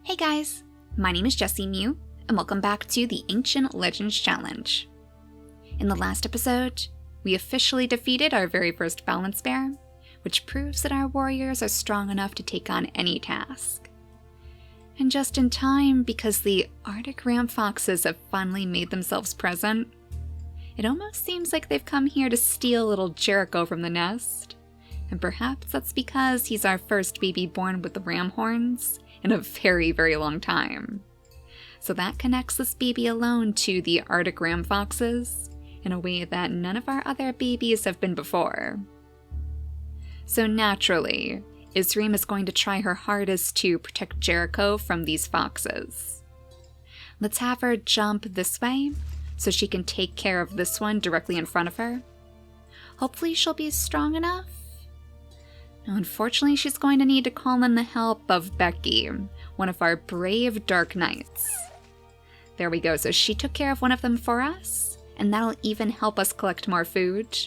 Hey guys, my name is JessiMew, and welcome back to the Ancient Legends Challenge. In the last episode, we officially defeated our very first balance bear, which proves that our warriors are strong enough to take on any task. And just in time, because the Arctic ramfoxes have finally made themselves present, it almost seems like they've come here to steal little Jericho from the nest. And perhaps that's because he's our first baby born with the ram horns in a very, very long time. So that connects this baby alone to the Arctic ramfoxes in a way that none of our other babies have been before. So naturally, Isreem is going to try her hardest to protect Jericho from these foxes. Let's have her jump this way so she can take care of this one directly in front of her. Hopefully she'll be strong enough. Now, unfortunately, she's going to need to call in the help of Becky, one of our brave Dark Knights. There we go, so she took care of one of them for us, and that'll even help us collect more food.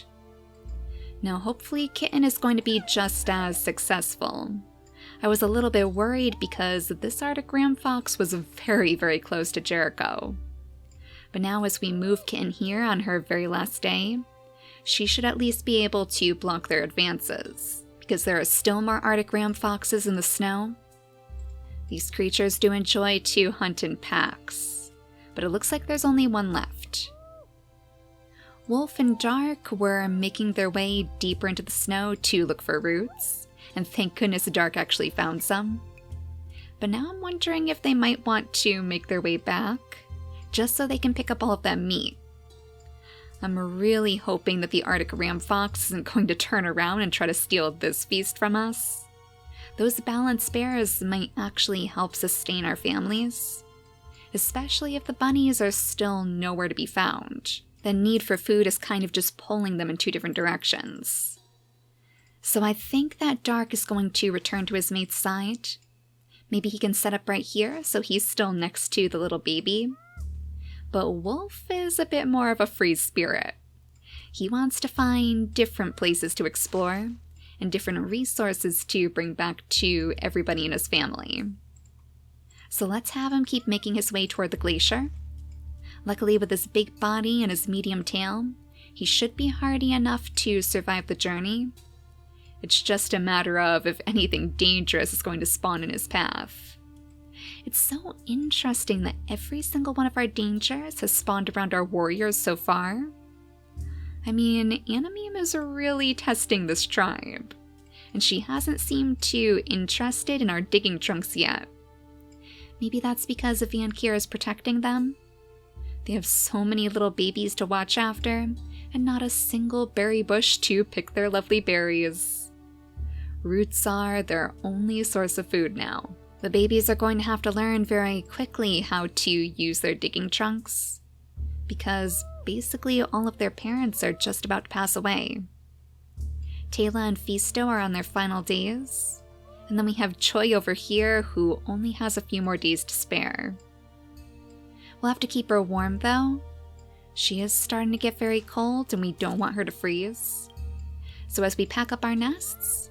Now, hopefully Kitten is going to be just as successful. I was a little bit worried because this Arctic ram fox was very, very close to Jericho. But now as we move Kitten here on her very last day, she should at least be able to block their advances, because there are still more Arctic ram foxes in the snow. These creatures do enjoy to hunt in packs, but it looks like there's only one left. Wolf and Dark were making their way deeper into the snow to look for roots, and thank goodness Dark actually found some. But now I'm wondering if they might want to make their way back, just so they can pick up all of that meat. I'm really hoping that the Arctic ram fox isn't going to turn around and try to steal this feast from us. Those balanced bears might actually help sustain our families, especially if the bunnies are still nowhere to be found. The need for food is kind of just pulling them in two different directions. So I think that Dark is going to return to his mate's side. Maybe he can set up right here so he's still next to the little baby. But Wolf is a bit more of a free spirit. He wants to find different places to explore and different resources to bring back to everybody in his family. So let's have him keep making his way toward the glacier. Luckily, with his big body and his medium tail, he should be hardy enough to survive the journey. It's just a matter of if anything dangerous is going to spawn in his path. It's so interesting that every single one of our dangers has spawned around our warriors so far. I mean, Animeme is really testing this tribe, and she hasn't seemed too interested in our digging trunks yet. Maybe that's because Vankir is protecting them? They have so many little babies to watch after, and not a single berry bush to pick their lovely berries. Roots are their only source of food now. The babies are going to have to learn very quickly how to use their digging trunks, because basically all of their parents are just about to pass away. Taylor and Fisto are on their final days, and then we have Choi over here who only has a few more days to spare. We'll have to keep her warm though. She is starting to get very cold and we don't want her to freeze. So as we pack up our nests,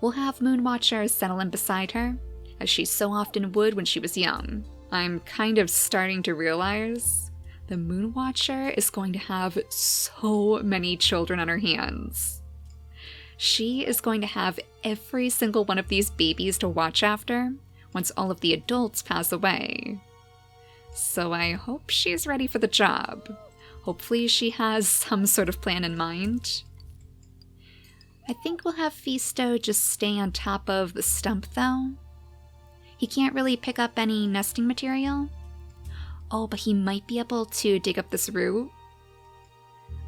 we'll have Moonwatcher settle in beside her, as she so often would when she was young. I'm kind of starting to realize the Moonwatcher is going to have so many children on her hands. She is going to have every single one of these babies to watch after once all of the adults pass away. So I hope she's ready for the job. Hopefully she has some sort of plan in mind. I think we'll have Fisto just stay on top of the stump though. He can't really pick up any nesting material. Oh, but he might be able to dig up this root.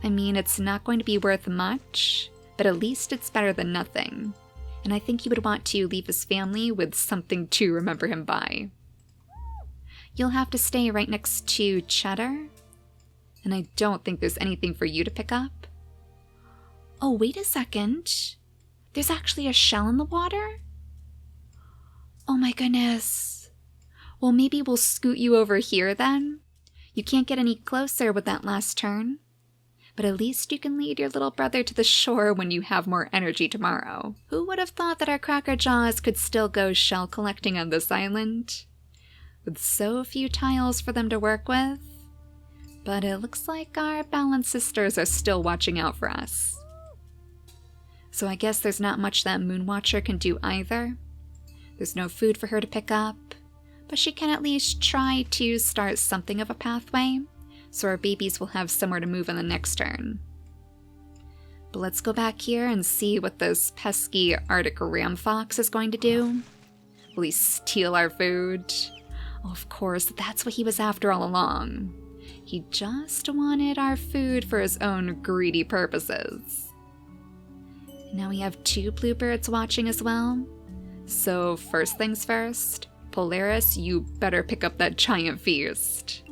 I mean, it's not going to be worth much, but at least it's better than nothing. And I think he would want to leave his family with something to remember him by. You'll have to stay right next to Cheddar, and I don't think there's anything for you to pick up. Oh, wait a second. There's actually a shell in the water? Oh my goodness. Well, maybe we'll scoot you over here then. You can't get any closer with that last turn, but at least you can lead your little brother to the shore when you have more energy tomorrow. Who would have thought that our cracker jaws could still go shell collecting on this island? with so few tiles for them to work with. But it looks like our balance sisters are still watching out for us. So I guess there's not much that Moonwatcher can do either. There's no food for her to pick up, but she can at least try to start something of a pathway, so our babies will have somewhere to move on the next turn. But let's go back here and see what this pesky Arctic ramfox is going to do. Will he steal our food? Oh, of course, that's what he was after all along. He just wanted our food for his own greedy purposes. Now we have 2 bluebirds watching as well. So first things first, Polaris, you better pick up that giant feast.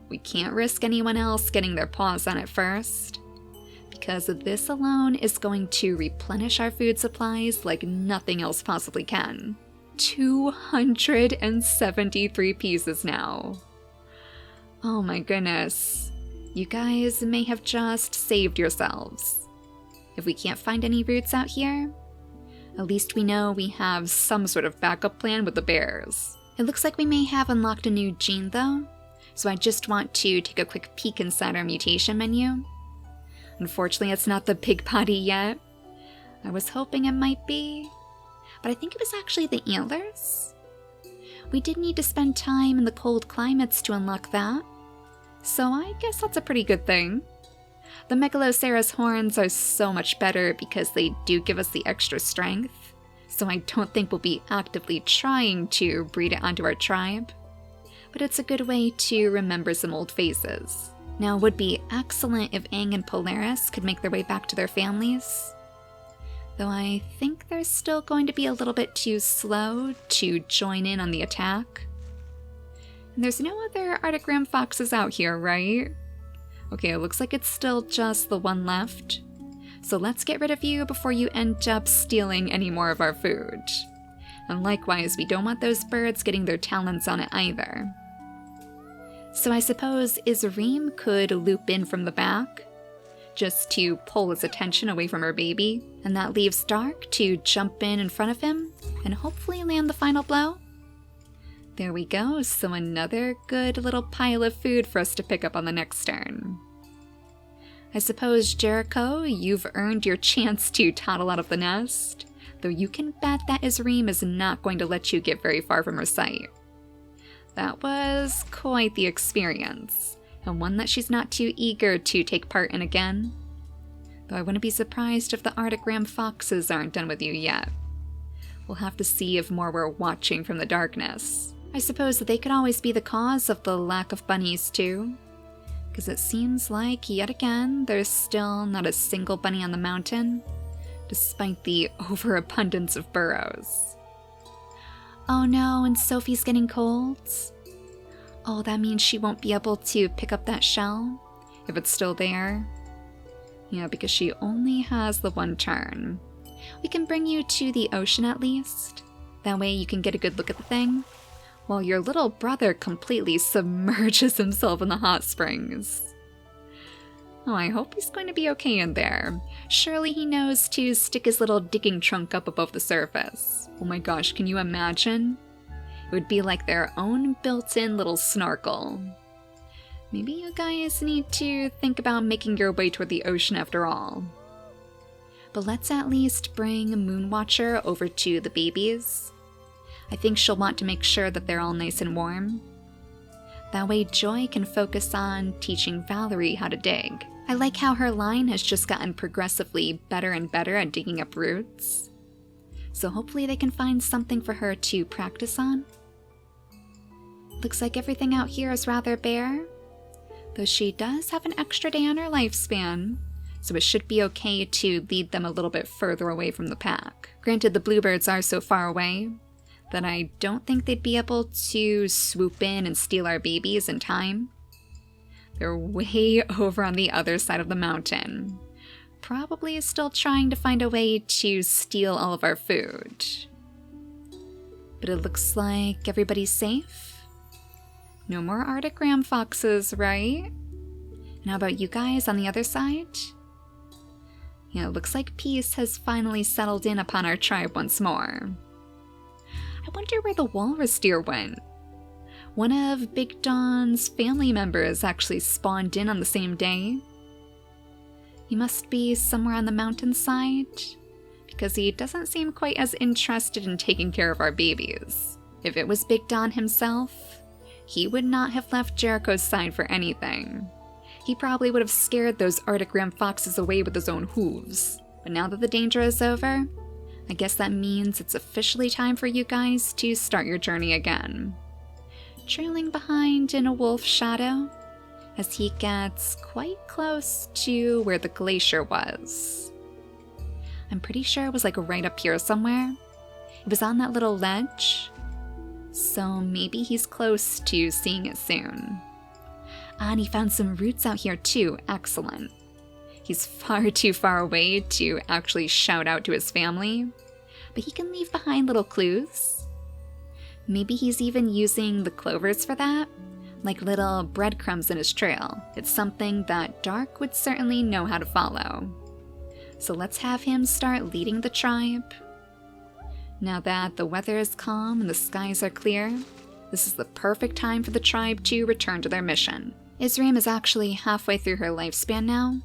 We can't risk anyone else getting their paws on it first, because this alone is going to replenish our food supplies like nothing else possibly can. 273 pieces now. Oh my goodness. You guys may have just saved yourselves. If we can't find any roots out here, at least we know we have some sort of backup plan with the bears. It looks like we may have unlocked a new gene though, so I just want to take a quick peek inside our mutation menu. Unfortunately, it's not the pig potty yet. I was hoping it might be, but I think it was actually the antlers. We did need to spend time in the cold climates to unlock that, so I guess that's a pretty good thing. The Megaloceros horns are so much better because they do give us the extra strength, so I don't think we'll be actively trying to breed it onto our tribe, but it's a good way to remember some old faces. Now, it would be excellent if Aang and Polaris could make their way back to their families, though I think they're still going to be a little bit too slow to join in on the attack. And there's no other Arctic ramfoxes out here, right? Okay, it looks like it's still just the one left. So let's get rid of you before you end up stealing any more of our food. And likewise, we don't want those birds getting their talons on it either. So I suppose Isreem could loop in from the back, just to pull his attention away from her baby, and that leaves Dark to jump in front of him and hopefully land the final blow. There we go, so another good little pile of food for us to pick up on the next turn. I suppose, Jericho, you've earned your chance to toddle out of the nest, though you can bet that Isreem is not going to let you get very far from her sight. That was quite the experience, and one that she's not too eager to take part in again. Though I wouldn't be surprised if the Arctic ramfoxes aren't done with you yet. We'll have to see if more were watching from the darkness. I suppose that they could always be the cause of the lack of bunnies too, because it seems like, yet again, there's still not a single bunny on the mountain, despite the overabundance of burrows. Oh no, and Sophie's getting colds? Oh, that means she won't be able to pick up that shell, if it's still there. Yeah, because she only has the one turn. We can bring you to the ocean at least. That way you can get a good look at the thing, while your little brother completely submerges himself in the hot springs. Oh, I hope he's going to be okay in there. Surely he knows to stick his little digging trunk up above the surface. Oh my gosh, can you imagine? It would be like their own built-in little snorkel. Maybe you guys need to think about making your way toward the ocean after all. But let's at least bring Moonwatcher over to the babies. I think she'll want to make sure that they're all nice and warm. That way Joy can focus on teaching Valerie how to dig. I like how her line has just gotten progressively better and better at digging up roots. So hopefully they can find something for her to practice on. Looks like everything out here is rather bare, though she does have an extra day on her lifespan, so it should be okay to lead them a little bit further away from the pack. Granted, the bluebirds are so far away that I don't think they'd be able to swoop in and steal our babies in time. They're way over on the other side of the mountain, probably still trying to find a way to steal all of our food. But it looks like everybody's safe. No more Arctic ramfoxes, right? And how about you guys on the other side? Yeah, it looks like peace has finally settled in upon our tribe once more. I wonder where the walrus deer went. one of Big Don's family members actually spawned in on the same day. He must be somewhere on the mountainside, because he doesn't seem quite as interested in taking care of our babies. If it was Big Don himself, he would not have left Jericho's side for anything. He probably would have scared those Arctic ramfoxes away with his own hooves. But now that the danger is over, I guess that means it's officially time for you guys to start your journey again. Trailing behind in a wolf shadow, as he gets quite close to where the glacier was. I'm pretty sure it was like right up here somewhere. It was on that little ledge, so maybe he's close to seeing it soon. And he found some roots out here too, excellent. He's far too far away to actually shout out to his family, but he can leave behind little clues. Maybe he's even using the clovers for that, like little breadcrumbs in his trail. It's something that Dark would certainly know how to follow. So let's have him start leading the tribe. Now that the weather is calm and the skies are clear, this is the perfect time for the tribe to return to their mission. Isram is actually halfway through her lifespan now,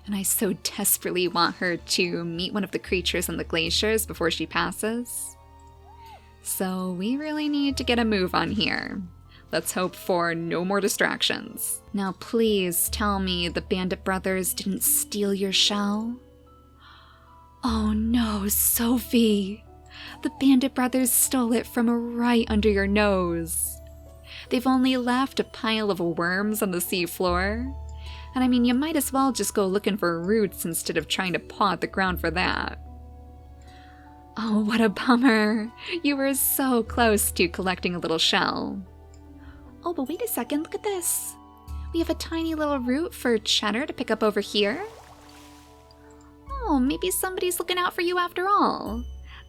and I so desperately want her to meet one of the creatures in the glaciers before she passes. So we really need to get a move on here. Let's hope for no more distractions. Now please tell me the Bandit Brothers didn't steal your shell? Oh no, Sophie! The Bandit Brothers stole it from right under your nose. They've only left a pile of worms on the sea floor. And I mean, you might as well just go looking for roots instead of trying to paw at the ground for that. Oh, what a bummer. You were so close to collecting a little shell. Oh, but wait a second, look at this. We have a tiny little root for Cheddar to pick up over here. Oh, maybe somebody's looking out for you after all.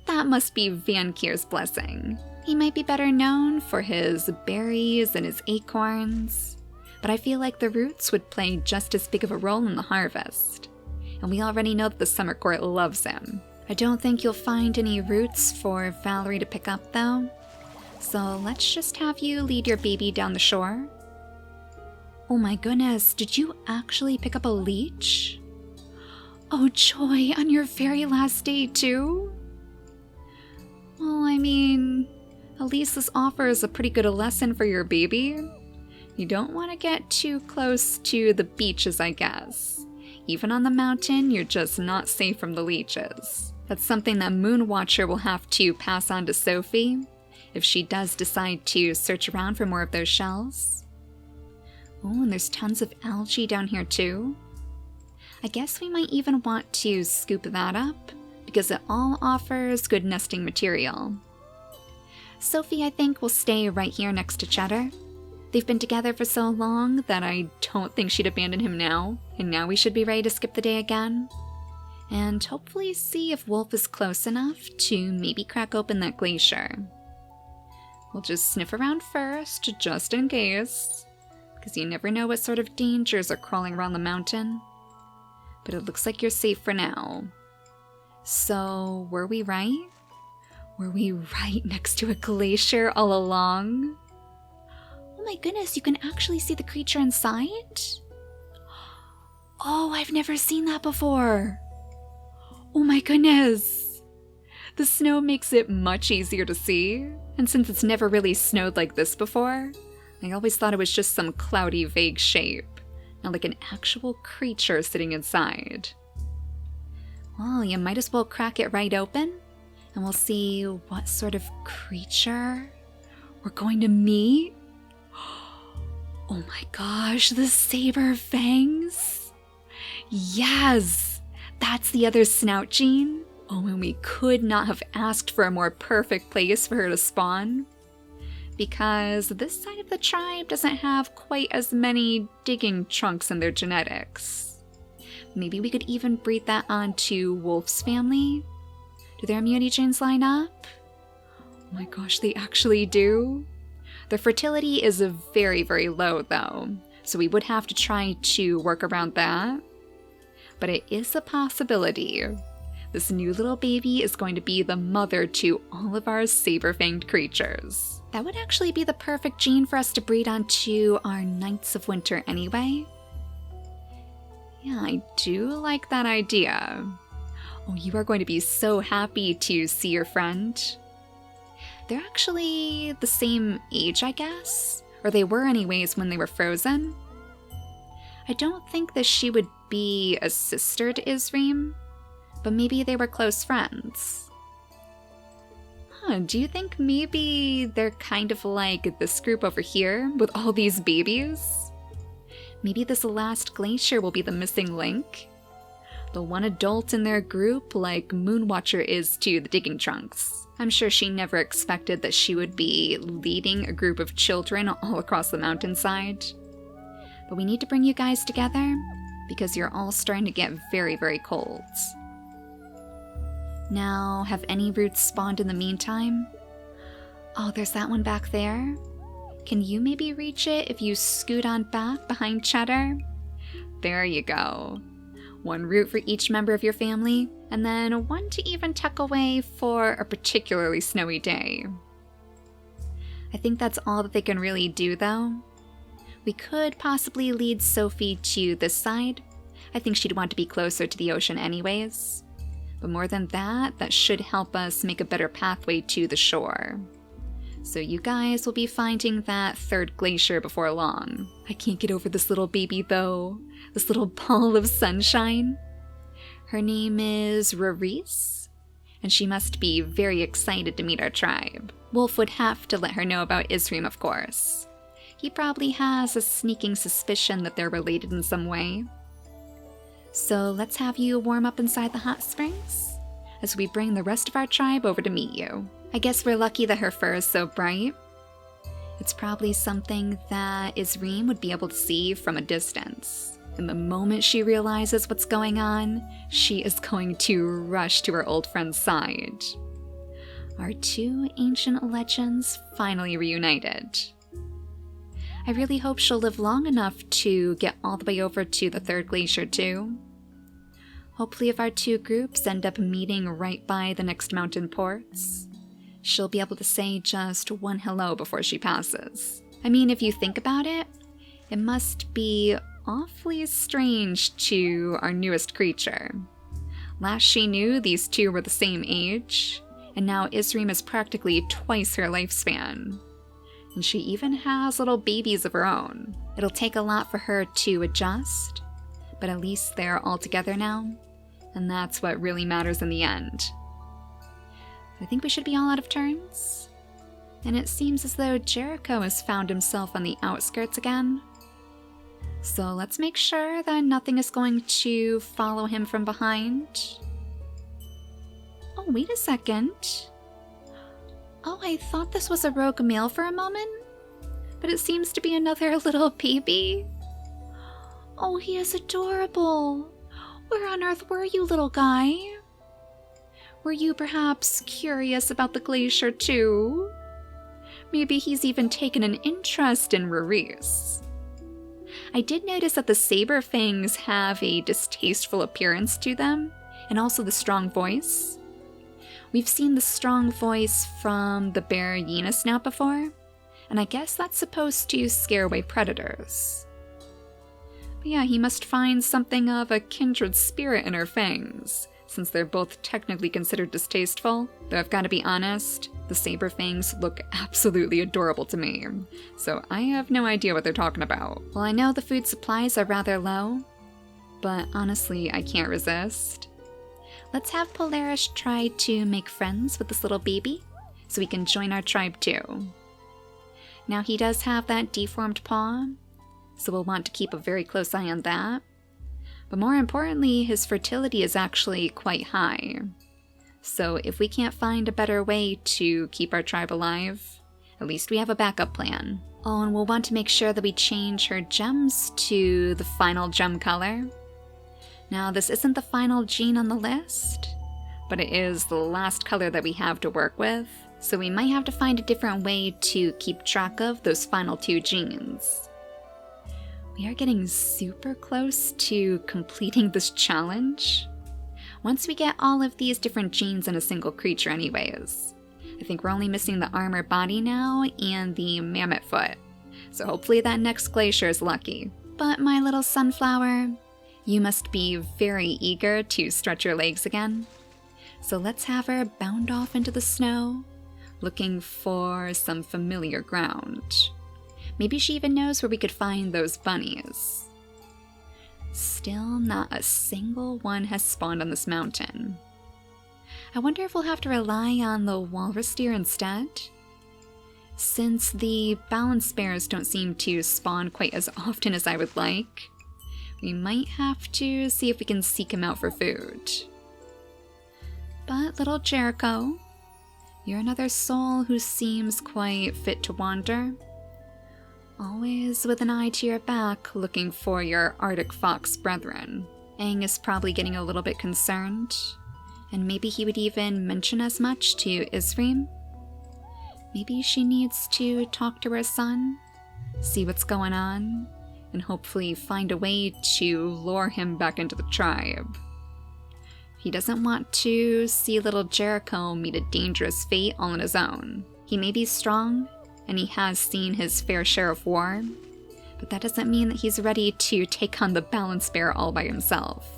That must be Vankir's blessing. He might be better known for his berries and his acorns, but I feel like the roots would play just as big of a role in the harvest. And we already know that the Summer Court loves him. I don't think you'll find any roots for Valerie to pick up though, so let's just have you lead your baby down the shore. Oh my goodness, did you actually pick up a leech? Oh joy, on your very last day too? Well, I mean, at least this offers a pretty good lesson for your baby. You don't want to get too close to the beaches, I guess. Even on the mountain, you're just not safe from the leeches. That's something that Moonwatcher will have to pass on to Sophie, if she does decide to search around for more of those shells. Oh, and there's tons of algae down here too. I guess we might even want to scoop that up, because it all offers good nesting material. Sophie, I think, will stay right here next to Cheddar. They've been together for so long that I don't think she'd abandon him now, and now we should be ready to skip the day again. And hopefully see if Wolf is close enough to maybe crack open that glacier. We'll just sniff around first, just in case, because you never know what sort of dangers are crawling around the mountain. But it looks like you're safe for now. So, were we right? Were we right next to a glacier all along? Oh my goodness, you can actually see the creature inside? Oh, I've never seen that before. Oh my goodness. The snow makes it much easier to see, and since it's never really snowed like this before, I always thought it was just some cloudy, vague shape, not like an actual creature sitting inside. Well, you might as well crack it right open, and we'll see what sort of creature we're going to meet. Oh my gosh, the saber fangs! Yes! That's the other snout gene. Oh, and we could not have asked for a more perfect place for her to spawn, because this side of the tribe doesn't have quite as many digging trunks in their genetics. Maybe we could even breed that onto Wolf's family. Do their immunity genes line up? Oh my gosh, they actually do. Their fertility is very, very low though, so we would have to try to work around that. But it is a possibility. This new little baby is going to be the mother to all of our saber-fanged creatures. That would actually be the perfect gene for us to breed onto our Knights of Winter anyway. Yeah, I do like that idea. Oh, you are going to be so happy to see your friend. They're actually the same age, I guess. Or they were anyways when they were frozen. I don't think that she would be a sister to Isreem, but maybe they were close friends. Do you think maybe they're kind of like this group over here with all these babies? Maybe this last Glacier will be the missing link? The one adult in their group like Moonwatcher is to the Digging Trunks. I'm sure she never expected that she would be leading a group of children all across the mountainside. But we need to bring you guys together because you're all starting to get very, very cold. Now, have any roots spawned in the meantime? Oh, there's that one back there. Can you maybe reach it if you scoot on back behind Cheddar? There you go. One root for each member of your family, and then one to even tuck away for a particularly snowy day. I think that's all that they can really do, though. We could possibly lead Sophie to this side. I think she'd want to be closer to the ocean anyways. But more than that, that should help us make a better pathway to the shore. So you guys will be finding that third glacier before long. I can't get over this little baby though. This little ball of sunshine. Her name is Rarice, and she must be very excited to meet our tribe. Wolf would have to let her know about Isreem, of course. He probably has a sneaking suspicion that they're related in some way. So let's have you warm up inside the hot springs as we bring the rest of our tribe over to meet you. I guess we're lucky that her fur is so bright. It's probably something that Isreem would be able to see from a distance. And the moment she realizes what's going on, she is going to rush to her old friend's side. Our two ancient legends finally reunited. I really hope she'll live long enough to get all the way over to the third glacier too. Hopefully if our two groups end up meeting right by the next mountain ports, she'll be able to say just one hello before she passes. I mean, if you think about it, it must be awfully strange to our newest creature. Last she knew, these two were the same age, and now Isreem is practically twice her lifespan. And she even has little babies of her own. It'll take a lot for her to adjust, but at least they're all together now, and that's what really matters in the end. I think we should be all out of turns. And it seems as though Jericho has found himself on the outskirts again. So let's make sure that nothing is going to follow him from behind. Oh, wait a second. Oh, I thought this was a rogue male for a moment, but it seems to be another little baby. Oh, he is adorable. Where on earth were you, little guy? Were you perhaps curious about the glacier too? Maybe he's even taken an interest in Rarice. I did notice that the Saber-Fangs have a distasteful appearance to them, and also the strong voice. We've seen the strong voice from the bear Yena snout before, and I guess that's supposed to scare away predators. But yeah, he must find something of a kindred spirit in her fangs, since they're both technically considered distasteful. Though I've got to be honest, the Saber-Fangs look absolutely adorable to me, so I have no idea what they're talking about. Well, I know the food supplies are rather low, but honestly, I can't resist. Let's have Polaris try to make friends with this little baby, so he can join our tribe too. Now he does have that deformed paw, so we'll want to keep a very close eye on that. But more importantly, his fertility is actually quite high. So if we can't find a better way to keep our tribe alive, at least we have a backup plan. Oh, and we'll want to make sure that we change her gems to the final gem color. Now, this isn't the final gene on the list, but it is the last color that we have to work with, so we might have to find a different way to keep track of those final two genes. We are getting super close to completing this challenge. Once we get all of these different genes in a single creature anyways, I think we're only missing the armored body now and the mammoth foot. So hopefully that next glacier is lucky. But my little sunflower, you must be very eager to stretch your legs again. So let's have her bound off into the snow, looking for some familiar ground. Maybe she even knows where we could find those bunnies. Still not a single one has spawned on this mountain. I wonder if we'll have to rely on the walrus deer instead? Since the balance bears don't seem to spawn quite as often as I would like, we might have to see if we can seek him out for food. But little Jericho, you're another soul who seems quite fit to wander. Always with an eye to your back, looking for your Arctic fox brethren. Aang is probably getting a little bit concerned, and maybe he would even mention as much to Isreem. Maybe she needs to talk to her son, see what's going on, and hopefully find a way to lure him back into the tribe. He doesn't want to see little Jericho meet a dangerous fate all on his own. He may be strong, and he has seen his fair share of war, but that doesn't mean that he's ready to take on the balance bear all by himself.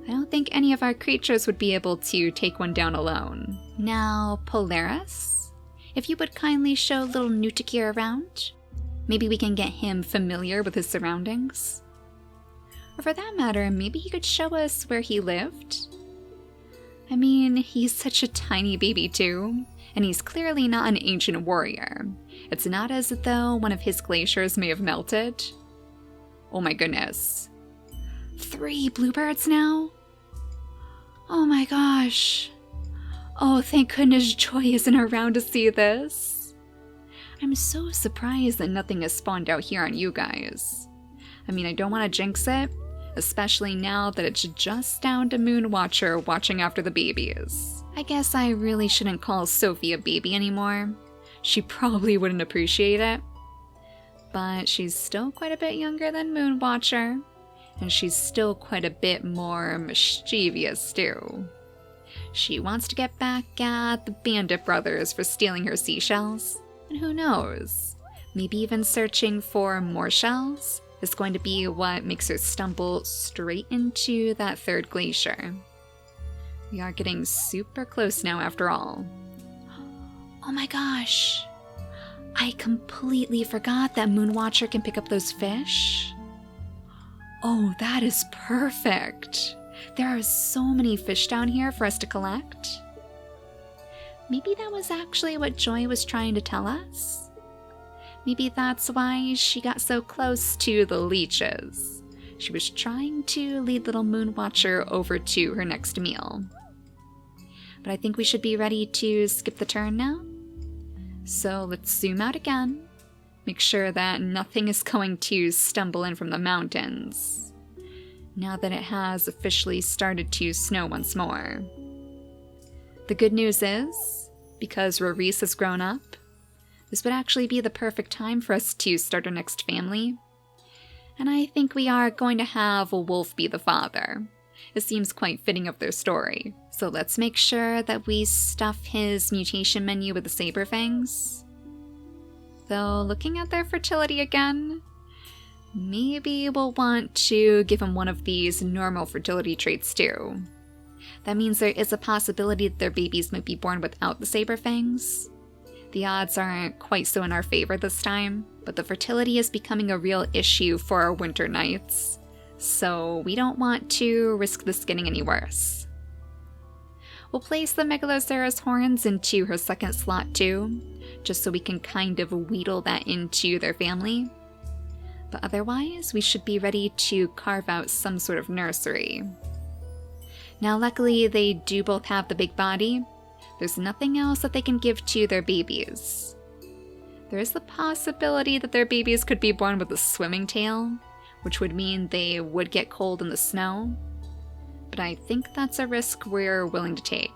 I don't think any of our creatures would be able to take one down alone. Now, Polaris, if you would kindly show little Nutikir around, maybe we can get him familiar with his surroundings. Or for that matter, maybe he could show us where he lived. I mean, he's such a tiny baby too, and he's clearly not an ancient warrior. It's not as though one of his glaciers may have melted. Oh my goodness. 3 bluebirds now? Oh my gosh. Oh, thank goodness Joy isn't around to see this. I'm so surprised that nothing has spawned out here on you guys. I mean, I don't want to jinx it, especially now that it's just down to Moonwatcher watching after the babies. I guess I really shouldn't call Sophie a baby anymore. She probably wouldn't appreciate it. But she's still quite a bit younger than Moonwatcher, and she's still quite a bit more mischievous too. She wants to get back at the Bandit brothers for stealing her seashells, and who knows, maybe even searching for more shells is going to be what makes her stumble straight into that 3rd glacier. We are getting super close now after all. Oh my gosh! I completely forgot that Moonwatcher can pick up those fish. Oh, that is perfect! There are so many fish down here for us to collect. Maybe that was actually what Joy was trying to tell us? Maybe that's why she got so close to the leeches. She was trying to lead little Moonwatcher over to her next meal. But I think we should be ready to skip the turn now. So let's zoom out again. Make sure that nothing is going to stumble in from the mountains, now that it has officially started to snow once more. The good news is, because Rorice has grown up, this would actually be the perfect time for us to start our next family. And I think we are going to have a wolf be the father. It seems quite fitting of their story. So let's make sure that we stuff his mutation menu with the saber fangs. Though, looking at their fertility again, maybe we'll want to give him one of these normal fertility traits too. That means there is a possibility that their babies might be born without the saber fangs. The odds aren't quite so in our favor this time, but the fertility is becoming a real issue for our winter nights, so we don't want to risk this getting any worse. We'll place the Megalocera's horns into her 2nd slot too, just so we can kind of wheedle that into their family. But otherwise, we should be ready to carve out some sort of nursery. Now luckily, they do both have the big body. There's nothing else that they can give to their babies. There is the possibility that their babies could be born with a swimming tail, which would mean they would get cold in the snow. But I think that's a risk we're willing to take.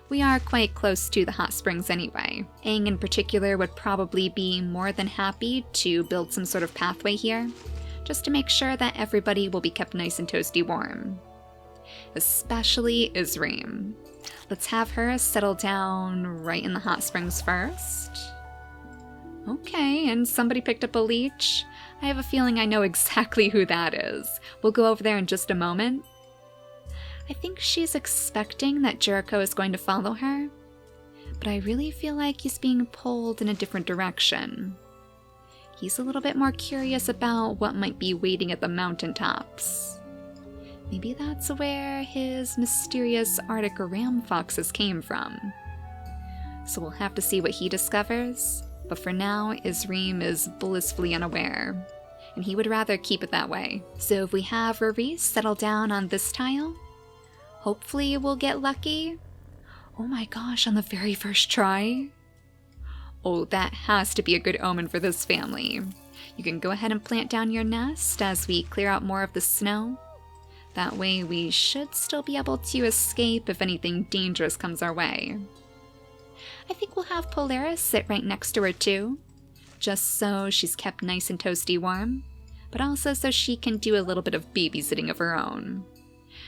We are quite close to the hot springs anyway. Aang in particular would probably be more than happy to build some sort of pathway here, just to make sure that everybody will be kept nice and toasty warm. Especially Isreem. Let's have her settle down right in the hot springs first. Okay, and somebody picked up a leech. I have a feeling I know exactly who that is. We'll go over there in just a moment. I think she's expecting that Jericho is going to follow her, but I really feel like he's being pulled in a different direction. He's a little bit more curious about what might be waiting at the mountaintops. Maybe that's where his mysterious Arctic ramfoxes came from. So we'll have to see what he discovers, but for now, Isreem is blissfully unaware, and he would rather keep it that way. So if we have Rarice settle down on this tile, hopefully we'll get lucky. Oh my gosh, on the very first try? Oh, that has to be a good omen for this family. You can go ahead and plant down your nest as we clear out more of the snow. That way we should still be able to escape if anything dangerous comes our way. I think we'll have Polaris sit right next to her too, just so she's kept nice and toasty warm, but also so she can do a little bit of babysitting of her own.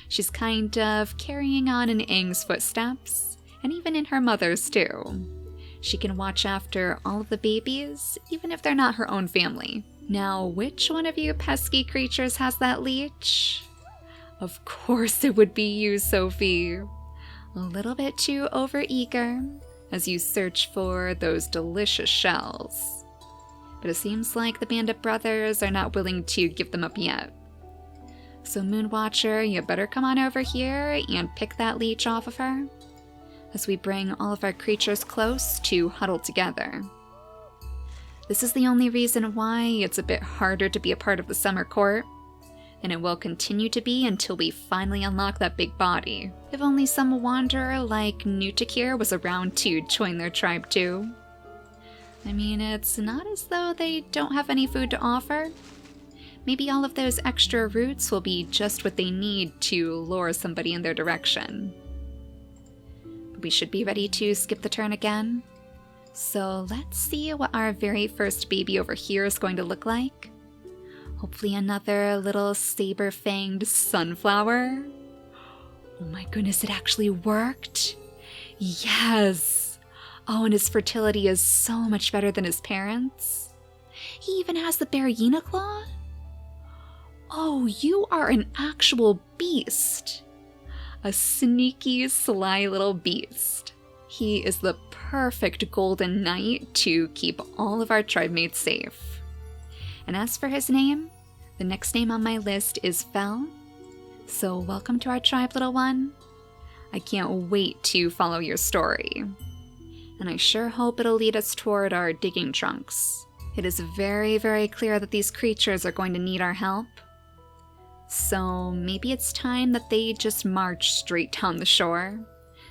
She's kind of carrying on in Aang's footsteps, and even in her mother's too. She can watch after all of the babies, even if they're not her own family. Now, which one of you pesky creatures has that leech? Of course it would be you, Sophie. A little bit too overeager as you search for those delicious shells. But it seems like the Bandit brothers are not willing to give them up yet. So Moonwatcher, you better come on over here and pick that leech off of her, as we bring all of our creatures close to huddle together. This is the only reason why it's a bit harder to be a part of the summer court, and it will continue to be until we finally unlock that big body. If only some wanderer like Nutakir was around to join their tribe too. I mean, it's not as though they don't have any food to offer. Maybe all of those extra roots will be just what they need to lure somebody in their direction. But we should be ready to skip the turn again. So let's see what our very first baby over here is going to look like. Hopefully another little saber-fanged sunflower. Oh my goodness, it actually worked! Yes! Oh, and his fertility is so much better than his parents. He even has the Baragina claw? Oh, you are an actual beast! A sneaky, sly little beast. He is the perfect golden knight to keep all of our tribe mates safe. And as for his name, the next name on my list is Fel. So welcome to our tribe, little one. I can't wait to follow your story. And I sure hope it'll lead us toward our digging trunks. It is very, very clear that these creatures are going to need our help. So maybe it's time that they just march straight down the shore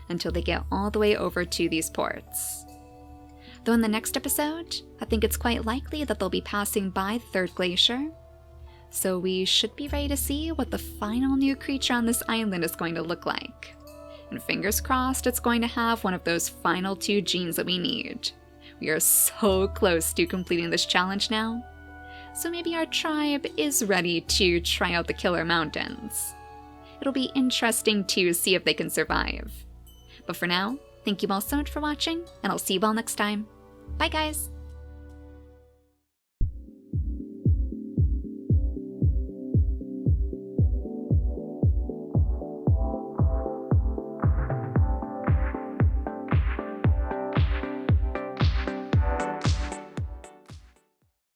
until they get all the way over to these ports. Though in the next episode, I think it's quite likely that they'll be passing by the third glacier. So we should be ready to see what the final new creature on this island is going to look like. And fingers crossed it's going to have one of those final 2 genes that we need. We are so close to completing this challenge now. So maybe our tribe is ready to try out the Killer Mountains. It'll be interesting to see if they can survive. But for now, thank you all so much for watching, and I'll see you all next time. Bye guys!